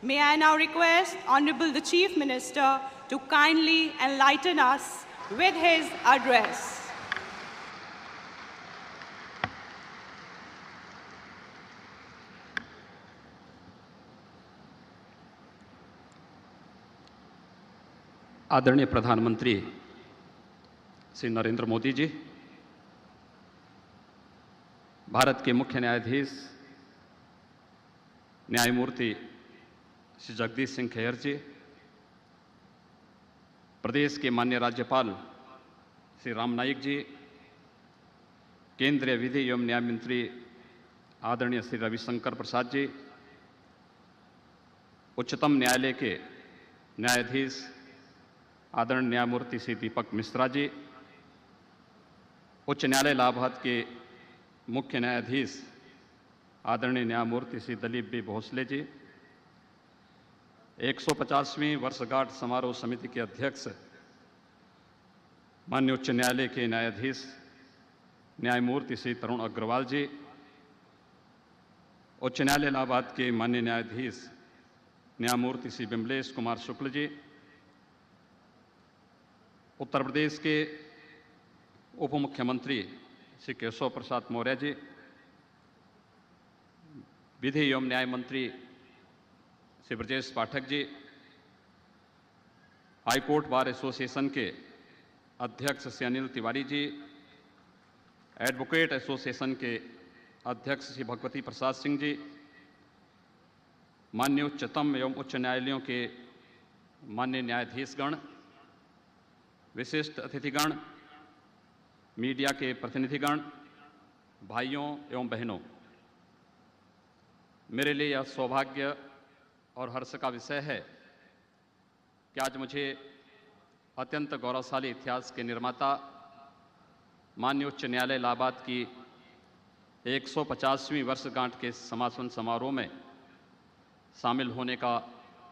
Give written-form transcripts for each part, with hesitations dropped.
May I now request Honorable the Chief Minister to kindly enlighten us with his address. आदरणीय प्रधानमंत्री श्री नरेंद्र मोदी जी, भारत के मुख्य न्यायाधीश न्यायमूर्ति श्री जगदीश सिंह खेहर जी, प्रदेश के माननीय राज्यपाल श्री राम नाईक जी, केंद्रीय विधि एवं न्याय मंत्री आदरणीय श्री रविशंकर प्रसाद जी, उच्चतम न्यायालय के न्यायाधीश आदरणीय न्यायमूर्ति श्री दीपक मिश्रा जी, उच्च न्यायालय इलाहाबाद के मुख्य न्यायाधीश आदरणीय न्यायमूर्ति श्री दिलीप बी भोसले जी, 150वीं वर्षगांठ समारोह समिति के अध्यक्ष माननीय उच्च न्यायालय के न्यायाधीश न्यायमूर्ति श्री तरुण अग्रवाल जी, उच्च न्यायालय इलाहाबाद के माननीय न्यायाधीश न्यायमूर्ति श्री विमलेश कुमार शुक्ल जी, उत्तर प्रदेश के उप मुख्यमंत्री श्री केशव प्रसाद मौर्य जी, विधि एवं न्याय मंत्री Shri Brajesh Pathak ji, high court bar association के अध्यक्ष श्री अनिल तिवारी जी, एडवोकेट एसोसिएशन के अध्यक्ष श्री भगवती प्रसाद सिंह जी, माननीय उच्चतम एवं उच्च न्यायालयों के माननीय न्यायाधीशगण, विशिष्ट अतिथिगण, मीडिया के प्रतिनिधिगण, भाइयों एवं बहनों, मेरे लिए यह सौभाग्य और हर्ष का विषय है कि आज मुझे अत्यंत गौरवशाली इतिहास के निर्माता माननीय उच्च न्यायालय इलाहाबाद की 150वीं वर्षगांठ के समापन समारोह में शामिल होने का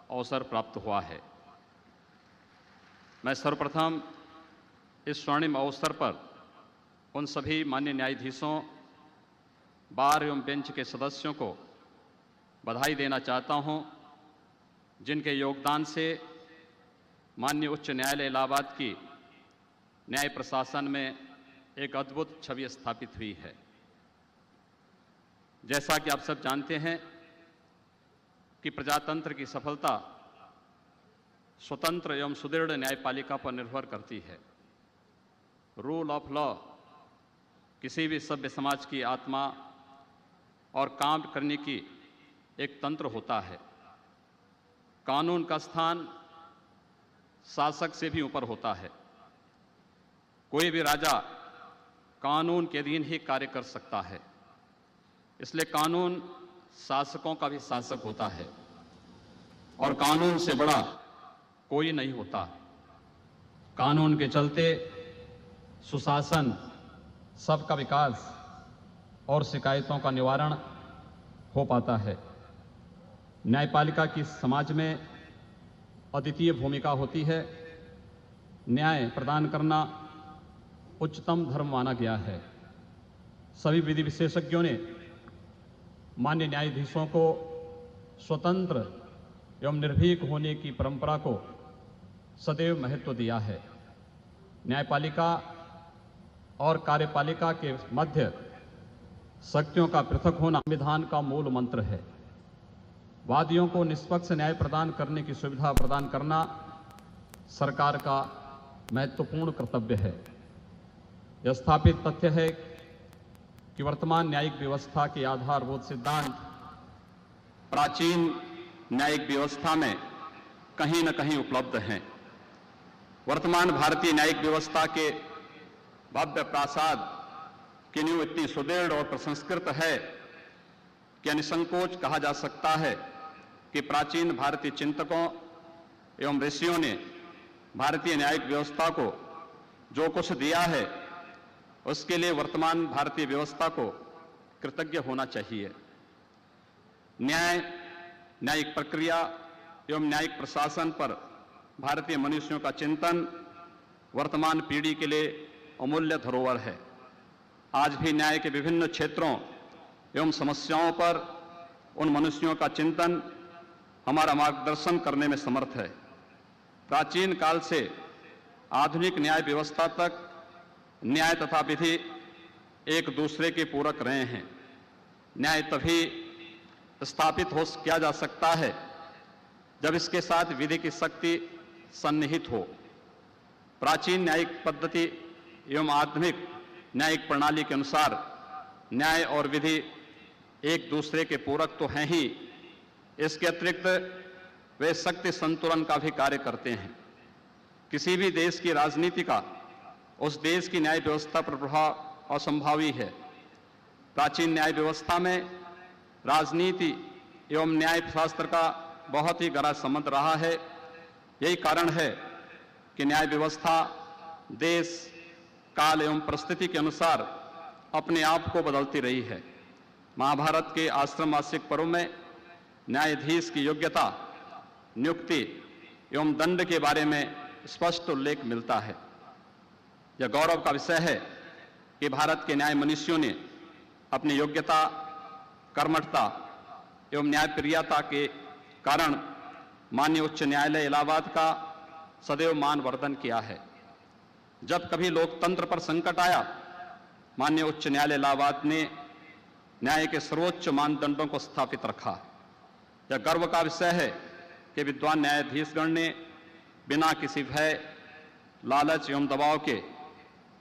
अवसर प्राप्त हुआ है। मैं सर्वप्रथम इस स्वर्णिम अवसर पर उन सभी माननीय न्यायाधीशों, बार एवं बेंच के सदस्यों को बधाई देना चाहता हूं, जिनके योगदान से माननीय उच्च न्यायालय इलाहाबाद की न्याय प्रशासन में एक अद्भुत छवि स्थापित हुई है। जैसा कि आप सब जानते हैं कि प्रजातंत्र की सफलता स्वतंत्र एवं सुदृढ़ न्यायपालिका पर निर्भर करती है। रूल ऑफ लॉ किसी भी सभ्य समाज की आत्मा और काम करने की एक तंत्र होता है। कानून का स्थान शासक से भी ऊपर होता है। कोई भी राजा कानून के अधीन ही कार्य कर सकता है, इसलिए कानून शासकों का भी शासक होता है और कानून से बड़ा कोई नहीं होता। कानून के चलते सुशासन, सबका विकास और शिकायतों का निवारण हो पाता है। न्यायपालिका की समाज में अद्वितीय भूमिका होती है। न्याय प्रदान करना उच्चतम धर्म माना गया है। सभी विधि विशेषज्ञों ने माननीय न्यायाधीशों को स्वतंत्र एवं निर्भीक होने की परंपरा को सदैव महत्व दिया है। न्यायपालिका और कार्यपालिका के मध्य शक्तियों का पृथक होना संविधान का मूल मंत्र है। वादियों को निष्पक्ष न्याय प्रदान करने की सुविधा प्रदान करना सरकार का महत्वपूर्ण कर्तव्य है। यह स्थापित तथ्य है कि वर्तमान न्यायिक व्यवस्था के आधारभूत सिद्धांत प्राचीन न्यायिक व्यवस्था में कहीं न कहीं उपलब्ध हैं। वर्तमान भारतीय न्यायिक व्यवस्था के भव्य प्रासाद की नींव इतनी सुदृढ़ और प्रसंस्कृत है कि निसंकोच कहा जा सकता है कि प्राचीन भारतीय चिंतकों एवं ऋषियों ने भारतीय न्यायिक व्यवस्था को जो कुछ दिया है, उसके लिए वर्तमान भारतीय व्यवस्था को कृतज्ञ होना चाहिए। न्यायिक प्रक्रिया एवं न्यायिक प्रशासन पर भारतीय मनुष्यों का चिंतन वर्तमान पीढ़ी के लिए अमूल्य धरोहर है। आज भी न्याय के विभिन्न क्षेत्रों एवं समस्याओं पर उन मनुष्यों का चिंतन हमारा मार्गदर्शन करने में समर्थ है। प्राचीन काल से आधुनिक न्याय व्यवस्था तक न्याय तथा विधि एक दूसरे के पूरक रहे हैं। न्याय तभी स्थापित किया जा सकता है जब इसके साथ विधि की शक्ति सन्निहित हो। प्राचीन न्यायिक पद्धति एवं आधुनिक न्यायिक प्रणाली के अनुसार न्याय और विधि एक दूसरे के पूरक तो हैं ही, इसके अतिरिक्त वे शक्ति संतुलन का भी कार्य करते हैं। किसी भी देश की राजनीति का उस देश की न्याय व्यवस्था पर प्रभाव असंभावी है। प्राचीन न्याय व्यवस्था में राजनीति एवं न्याय शास्त्र का बहुत ही गहरा संबंध रहा है। यही कारण है कि न्याय व्यवस्था देश, काल एवं परिस्थिति के अनुसार अपने आप को बदलती रही है। महाभारत के आश्रम मासिक पर्व में न्यायाधीश की योग्यता, नियुक्ति एवं दंड के बारे में स्पष्ट उल्लेख मिलता है। यह गौरव का विषय है कि भारत के न्याय मनीषियों ने अपनी योग्यता, कर्मठता एवं न्यायप्रियता के कारण माननीय उच्च न्यायालय इलाहाबाद का सदैव मान वर्धन किया है। जब कभी लोकतंत्र पर संकट आया, माननीय उच्च न्यायालय इलाहाबाद ने न्याय के सर्वोच्च मानदंडों को स्थापित रखा। यह गर्व का विषय है कि विद्वान न्यायाधीशगण ने बिना किसी भय, लालच एवं दबाव के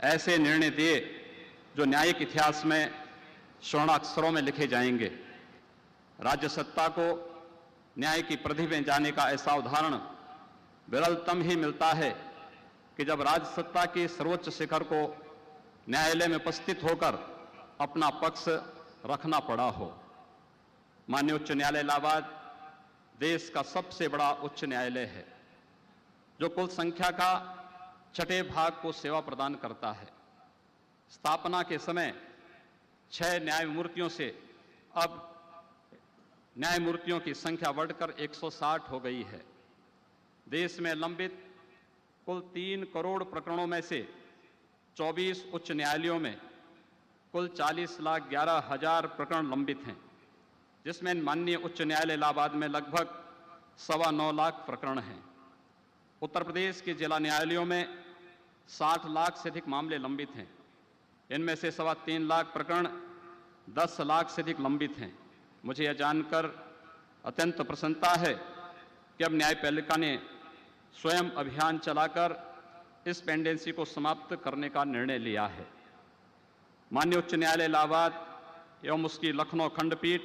ऐसे निर्णय दिए जो न्यायिक इतिहास में स्वर्णाक्षरों में लिखे जाएंगे। राज्य सत्ता को न्याय की परिधि में जाने का ऐसा उदाहरण विरलतम ही मिलता है कि जब राज्य सत्ता के सर्वोच्च शिखर को न्यायालय में उपस्थित होकर अपना पक्ष रखना पड़ा हो। माननीय उच्च न्यायालय इलाहाबाद देश का सबसे बड़ा उच्च न्यायालय है, जो कुल संख्या का 6 भाग को सेवा प्रदान करता है। स्थापना के समय 6 न्यायमूर्तियों से अब न्यायमूर्तियों की संख्या बढ़कर 160 हो गई है। देश में लंबित कुल 3 करोड़ प्रकरणों में से 24 उच्च न्यायालयों में कुल 40,11,000 प्रकरण लंबित हैं, जिसमें माननीय उच्च न्यायालय इलाहाबाद में लगभग 9.25 लाख प्रकरण हैं। उत्तर प्रदेश के जिला न्यायालयों में 60 लाख से अधिक मामले लंबित हैं। इनमें से 3.25 लाख प्रकरण 10 लाख से अधिक लंबित हैं। मुझे यह जानकर अत्यंत प्रसन्नता है कि अब न्यायपालिका ने स्वयं अभियान चलाकर इस पेंडेंसी को समाप्त करने का निर्णय लिया है। माननीय उच्च न्यायालय इलाहाबाद एवं उसकी लखनऊ खंडपीठ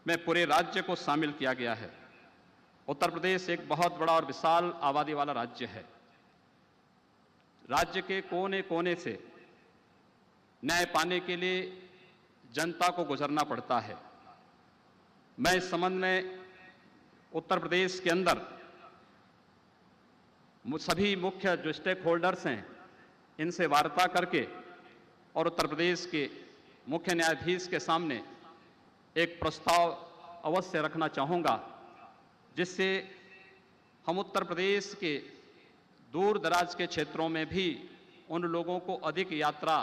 में पूरे राज्य को शामिल किया गया है। उत्तर प्रदेश एक बहुत बड़ा और विशाल आबादी वाला राज्य है। राज्य के कोने कोने से न्याय पाने के लिए जनता को गुजरना पड़ता है। मैं इस संबंध में उत्तर प्रदेश के अंदर सभी मुख्य जो स्टेक होल्डर्स हैं, इनसे वार्ता करके और उत्तर प्रदेश के मुख्य न्यायाधीश के सामने एक प्रस्ताव अवश्य रखना चाहूँगा, जिससे हम उत्तर प्रदेश के दूर दराज के क्षेत्रों में भी उन लोगों को अधिक यात्रा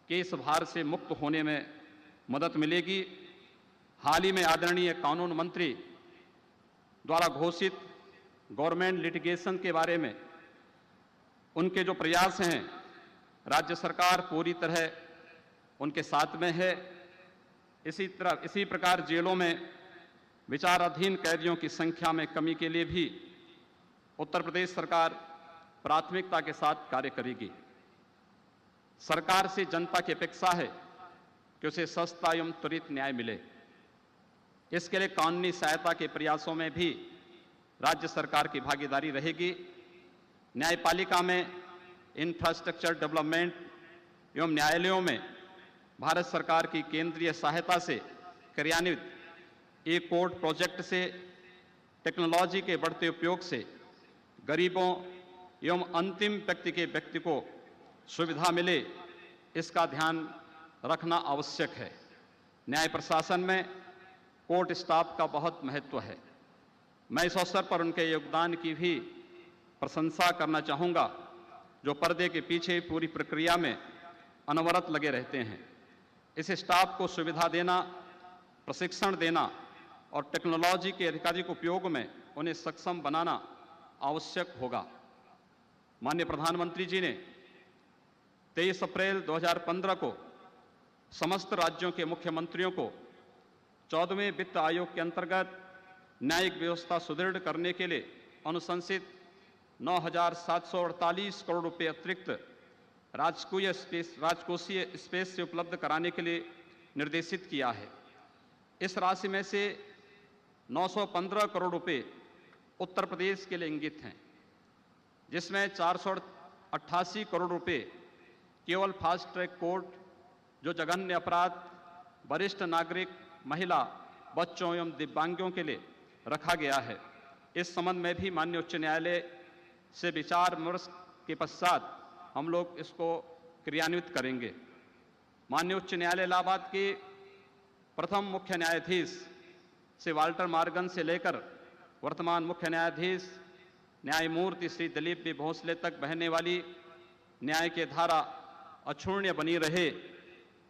के इस भार से मुक्त होने में मदद मिलेगी। हाल ही में आदरणीय कानून मंत्री द्वारा घोषित गवर्नमेंट लिटिगेशन के बारे में उनके जो प्रयास हैं, राज्य सरकार पूरी तरह उनके साथ में है। इसी प्रकार जेलों में विचाराधीन कैदियों की संख्या में कमी के लिए भी उत्तर प्रदेश सरकार प्राथमिकता के साथ कार्य करेगी। सरकार से जनता की अपेक्षा है कि उसे सस्ता एवं त्वरित न्याय मिले। इसके लिए कानूनी सहायता के प्रयासों में भी राज्य सरकार की भागीदारी रहेगी। न्यायपालिका में इंफ्रास्ट्रक्चर डेवलपमेंट एवं न्यायालयों में भारत सरकार की केंद्रीय सहायता से क्रियान्वित ई-कोर्ट प्रोजेक्ट से टेक्नोलॉजी के बढ़ते उपयोग से गरीबों एवं अंतिम व्यक्ति को सुविधा मिले, इसका ध्यान रखना आवश्यक है। न्याय प्रशासन में कोर्ट स्टाफ का बहुत महत्व है। मैं इस अवसर पर उनके योगदान की भी प्रशंसा करना चाहूँगा, जो पर्दे के पीछे पूरी प्रक्रिया में अनवरत लगे रहते हैं। इस स्टाफ को सुविधा देना, प्रशिक्षण देना और टेक्नोलॉजी के अधिकाधिक उपयोग में उन्हें सक्षम बनाना आवश्यक होगा। माननीय प्रधानमंत्री जी ने 23 अप्रैल 2015 को समस्त राज्यों के मुख्यमंत्रियों को 14वें वित्त आयोग के अंतर्गत न्यायिक व्यवस्था सुदृढ़ करने के लिए अनुशंसित 9,748 करोड़ रुपए अतिरिक्त राजकोषीय स्पेस से उपलब्ध कराने के लिए निर्देशित किया है। इस राशि में से 915 करोड़ रुपए उत्तर प्रदेश के लिए इंगित हैं, जिसमें 488 करोड़ रुपए केवल फास्ट ट्रैक कोर्ट, जो जघन्य अपराध, वरिष्ठ नागरिक, महिला, बच्चों एवं दिव्यांगों के लिए रखा गया है। इस संबंध में भी माननीय उच्च न्यायालय से विचार विमर्श के पश्चात हम लोग इसको क्रियान्वित करेंगे। माननीय उच्च न्यायालय इलाहाबाद के प्रथम मुख्य न्यायाधीश श्री वाल्टर मॉर्गन से लेकर वर्तमान मुख्य न्यायाधीश न्यायमूर्ति श्री दिलीप बी भोसले तक बहने वाली न्याय की धारा अक्षुण्य बनी रहे,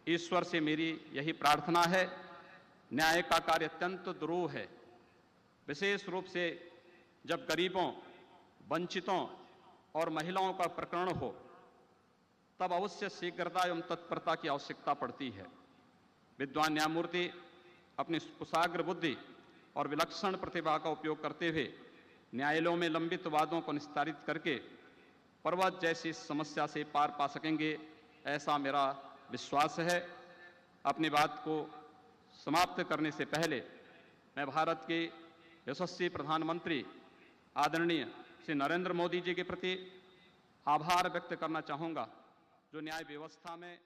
ईश्वर से मेरी यही प्रार्थना है। न्याय का कार्य अत्यंत दुरूह है, विशेष रूप से जब गरीबों, वंचितों और महिलाओं का प्रकरण हो, तब अवश्य शीघ्रता एवं तत्परता की आवश्यकता पड़ती है। विद्वान न्यायमूर्ति अपनी कुशाग्र बुद्धि और विलक्षण प्रतिभा का उपयोग करते हुए न्यायालयों में लंबित वादों को निस्तारित करके पर्वत जैसी समस्या से पार पा सकेंगे, ऐसा मेरा विश्वास है। अपनी बात को समाप्त करने से पहले मैं भारत के यशस्वी प्रधानमंत्री आदरणीय श्री नरेंद्र मोदी जी के प्रति आभार व्यक्त करना चाहूँगा, जो न्याय व्यवस्था में